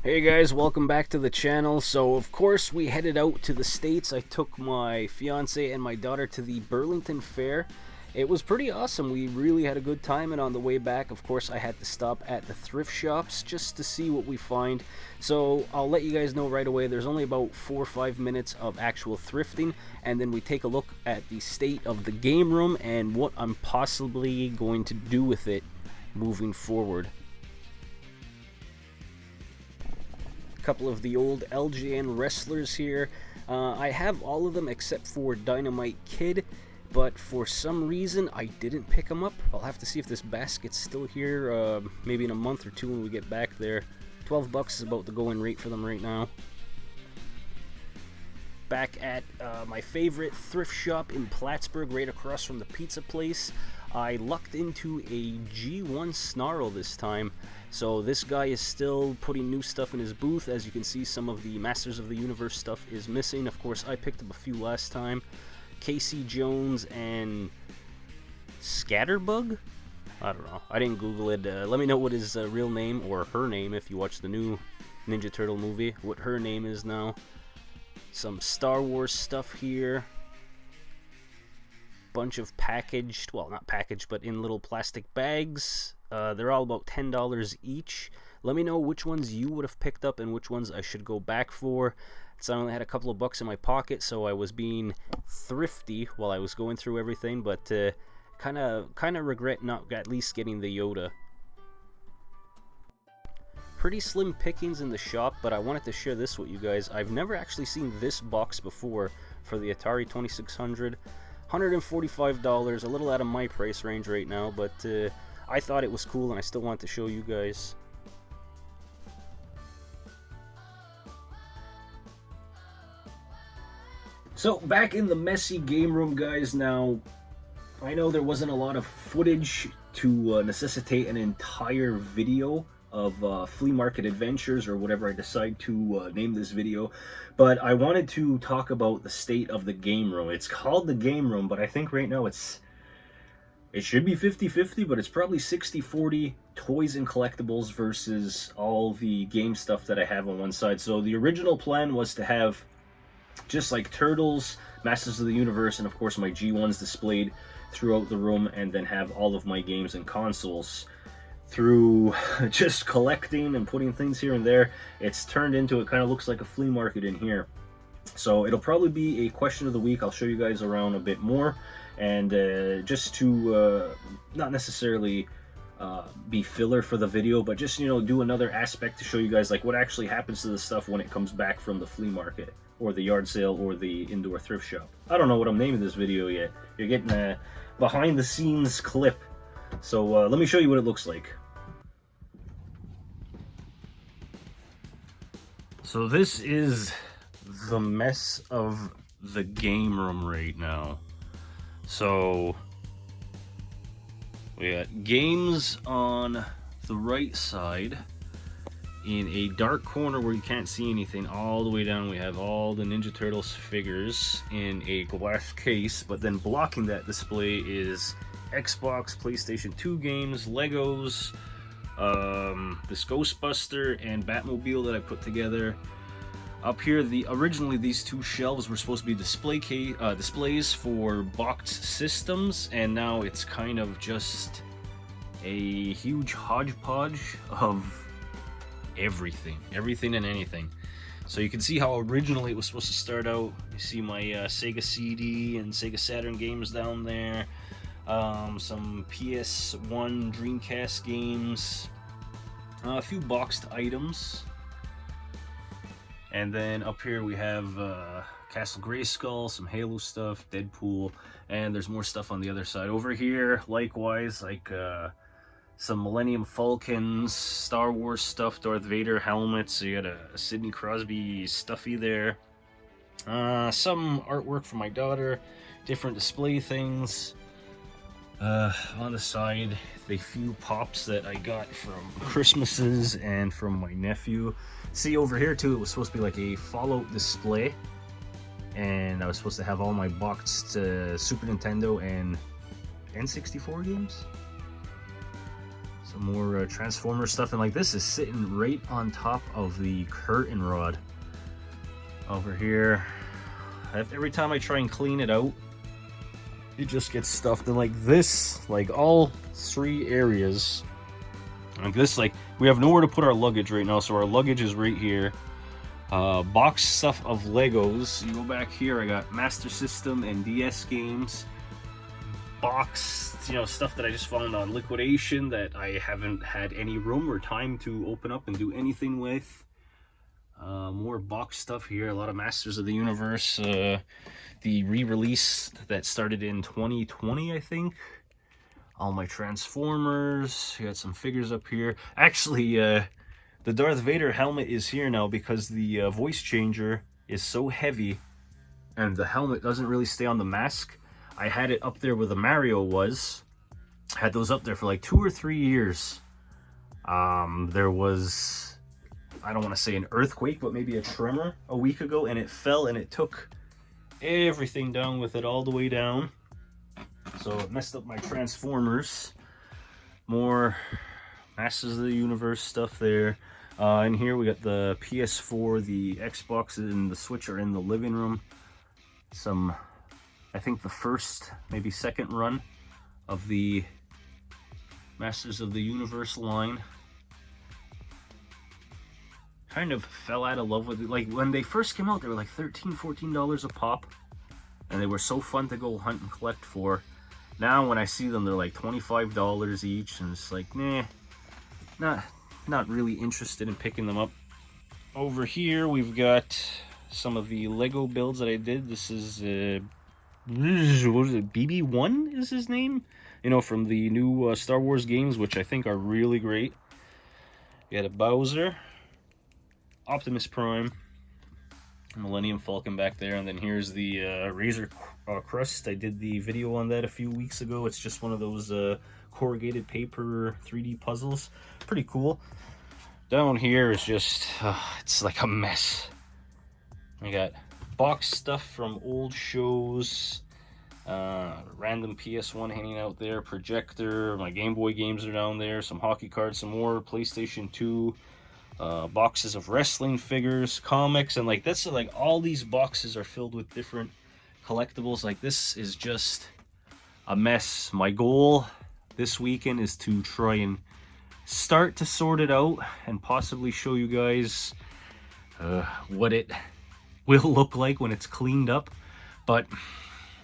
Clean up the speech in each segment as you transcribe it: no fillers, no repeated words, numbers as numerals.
Hey guys, welcome back to the channel. So of course we headed out to the States. I took my fiance and my daughter to the Burlington Fair. It was pretty awesome. We really had a good time, and on the way back, of course, I had to stop at the thrift shops just to see what we find. So I'll let you guys know right away, there's only about 4 or 5 minutes of actual thrifting, and then we take a look at the state of the game room and what I'm possibly going to do with it moving forward. Couple of the old LJN wrestlers here. I have all of them except for Dynamite Kid, but for some reason I didn't pick them up. I'll have to see if this basket's still here, maybe in a month or two when we get back there. 12 bucks is about the going rate for them right now. Back at my favorite thrift shop in Plattsburgh, right across from the pizza place. I lucked into a G1 Snarl this time. So this guy is still putting new stuff in his booth. As you can see, some of the Masters of the Universe stuff is missing. Of course, I picked up a few last time. Casey Jones and Scatterbug? I don't know. I didn't Google it. Let me know what his real name, or her name, if you watch the new Ninja Turtle movie, what her name is now. Some Star Wars stuff here. Bunch of packaged, well, not packaged, but in little plastic bags. They're all about $10 each. Let me know which ones you would have picked up and which ones I should go back for. So I only had a couple of bucks in my pocket, so I was being thrifty while I was going through everything, but kind of regret not at least getting the Yoda. Pretty slim pickings in the shop, but I wanted to share this with you guys. I've never actually seen this box before for the Atari 2600. $145, a little out of my price range right now, but I thought it was cool and I still want to show you guys. So back in the messy game room, guys. Now I know there wasn't a lot of footage to necessitate an entire video of flea market adventures, or whatever I decide to name this video, but I wanted to talk about the state of the game room. It's called the game room, but I think right now it should be 50-50, but it's probably 60-40 toys and collectibles versus all the game stuff that I have on one side. So the original plan was to have just like Turtles, Masters of the Universe, and of course my G1s displayed throughout the room, and then have all of my games and consoles. Through just collecting and putting things here and there, it's turned into, it kind of looks like a flea market in here. So it'll probably be a question of the week. I'll show you guys around a bit more, and just to not necessarily be filler for the video, but just, you know, do another aspect to show you guys like what actually happens to the stuff when it comes back from the flea market or the yard sale or the indoor thrift shop. I don't know what I'm naming this video yet. You're getting a behind the scenes clip. So let me show you what it looks like. So this is the mess of the game room right now. So we got games on the right side. In a dark corner where you can't see anything, all the way down we have all the Ninja Turtles figures in a glass case, but then blocking that display is Xbox, PlayStation 2 games, Legos, this Ghostbuster and Batmobile that I put together. Up here, originally these two shelves were supposed to be displays for boxed systems, and now it's kind of just a huge hodgepodge of everything and anything. So you can see how originally it was supposed to start out. You see my Sega CD and Sega Saturn games down there. Some PS1 Dreamcast games, a few boxed items, and then up here we have Castle Grayskull, some Halo stuff, Deadpool, and there's more stuff on the other side. Over here, likewise, like some Millennium Falcons, Star Wars stuff, Darth Vader helmets. So you got a Sidney Crosby stuffy there. Some artwork for my daughter, different display things. On the side, the few pops that I got from Christmases and from my nephew. See, over here too, it was supposed to be like a Fallout display, and I was supposed to have all my boxed Super Nintendo and N64 games. Some more Transformer stuff, and like this is sitting right on top of the curtain rod over here. Every time I try and clean it out, it just gets stuffed. And like this, like all three areas, like this, like we have nowhere to put our luggage right now, so our luggage is right here. Box stuff of Legos. You go back here, I got Master System and DS games. Box, you know, stuff that I just found on liquidation that I haven't had any room or time to open up and do anything with. More box stuff here, a lot of Masters of the Universe, the re-release that started in 2020, I think. All my Transformers. You got some figures up here. Actually, the Darth Vader helmet is here now because the voice changer is so heavy and the helmet doesn't really stay on the mask. I had it up there where the Mario was. I had those up there for like 2 or 3 years. There was, I don't want to say an earthquake, but maybe a tremor a week ago, and it fell and it took everything down with it all the way down. So it messed up my Transformers. More Masters of the Universe stuff there. And here we got the PS4, the Xbox, and the Switch are in the living room. Some, I think the first, maybe second run of the Masters of the Universe line. Kind of fell out of love with it. Like when they first came out, they were like $13, $14 a pop. And they were so fun to go hunt and collect for. Now when I see them, they're like $25 each. And it's like, nah, not really interested in picking them up. Over here, we've got some of the Lego builds that I did. This is, what is it, BB-1 is his name? You know, from the new Star Wars games, which I think are really great. We got a Bowser, Optimus Prime, Millennium Falcon back there, and then here's the Razor Crust. I did the video on that a few weeks ago. It's just one of those corrugated paper 3D puzzles. Pretty cool. Down here is just, it's like a mess. I got box stuff from old shows, random PS1 hanging out there, projector, my Game Boy games are down there, some hockey cards, some more PlayStation 2, boxes of wrestling figures, comics, and like that's like all these boxes are filled with different collectibles. Like this is just a mess. My goal this weekend is to try and start to sort it out and possibly show you guys what it will look like when it's cleaned up. But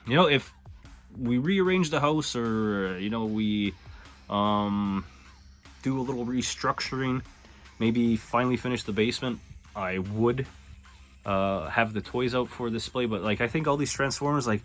you know, if we rearrange the house, or you know, we do a little restructuring, maybe finally finish the basement, I would have the toys out for display. But like I think all these Transformers, like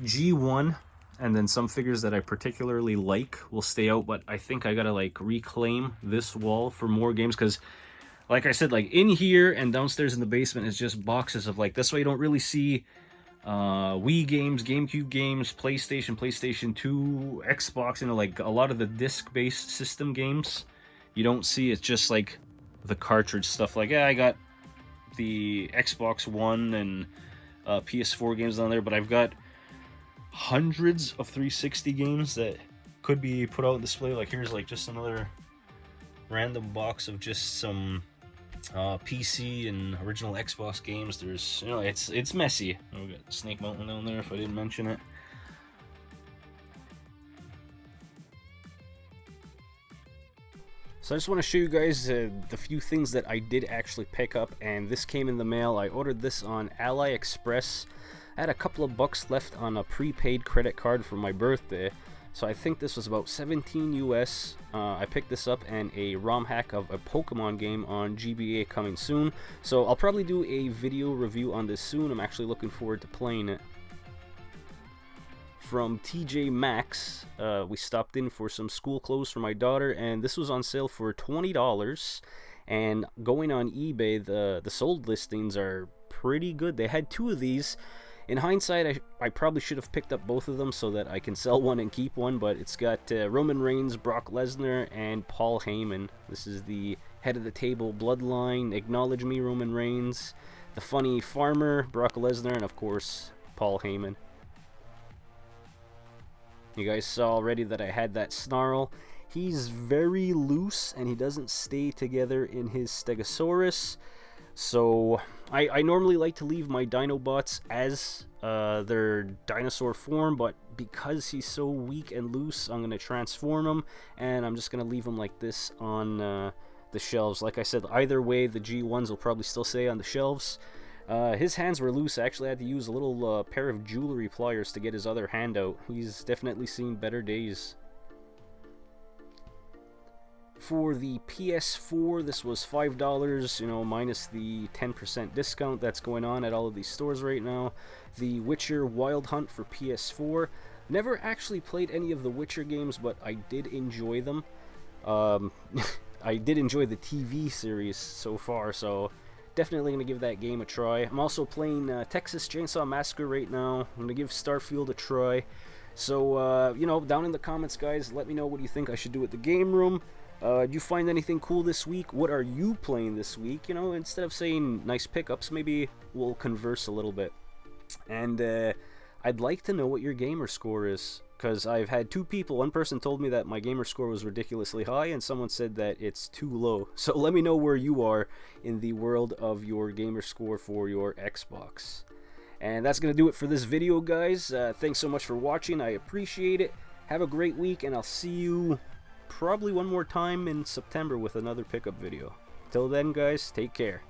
G1 and then some figures that I particularly like, will stay out. But I think I gotta like reclaim this wall for more games, because like I said, like in here and downstairs in the basement is just boxes of like, this way you don't really see Wii games, GameCube games, PlayStation 2, Xbox, you know, like a lot of the disc-based system games you don't see. It's just like the cartridge stuff. Like, yeah, I got the Xbox One and PS4 games on there, but I've got hundreds of 360 games that could be put out on display. Like here's like just another random box of just some PC and original Xbox games. There's, you know, it's messy. We got Snake Mountain down there if I didn't mention it. So I just want to show you guys the few things that I did actually pick up, and this came in the mail. I ordered this on AliExpress. I had a couple of bucks left on a prepaid credit card for my birthday, so I think this was about 17 US. I picked this up, and a ROM hack of a Pokemon game on GBA coming soon. So I'll probably do a video review on this soon. I'm actually looking forward to playing it. From TJ Maxx, we stopped in for some school clothes for my daughter, and this was on sale for $20. And going on eBay, the sold listings are pretty good. They had 2 of these. In hindsight, I probably should have picked up both of them so that I can sell one and keep one, but it's got Roman Reigns, Brock Lesnar, and Paul Heyman. This is the head of the table bloodline, Acknowledge Me, Roman Reigns, the funny farmer, Brock Lesnar, and of course, Paul Heyman. You guys saw already that I had that Snarl, He's very loose and he doesn't stay together in his Stegosaurus. So I normally like to leave my Dinobots as their dinosaur form, but because he's so weak and loose, I'm going to transform him, and I'm just going to leave him like this on the shelves. Like I said, either way, the G1s will probably still stay on the shelves. His hands were loose. I actually had to use a little pair of jewelry pliers to get his other hand out. He's definitely seen better days. For the PS4, this was $5, you know, minus the 10% discount that's going on at all of these stores right now. The Witcher Wild Hunt for PS4. Never actually played any of the Witcher games, but I did enjoy them. I did enjoy the TV series so far, so definitely going to give that game a try. I'm also playing Texas Chainsaw Massacre right now. I'm going to give Starfield a try. So, you know, down in the comments, guys, let me know what you think I should do at the game room. Did you find anything cool this week? What are you playing this week? You know, instead of saying nice pickups, maybe we'll converse a little bit. And I'd like to know what your gamer score is, because I've had two people. One person told me that my gamer score was ridiculously high, and someone said that it's too low. So let me know where you are in the world of your gamer score for your Xbox. And that's going to do it for this video, guys. Thanks so much for watching. I appreciate it. Have a great week, and I'll see you probably one more time in September with another pickup video. Till then, guys, take care.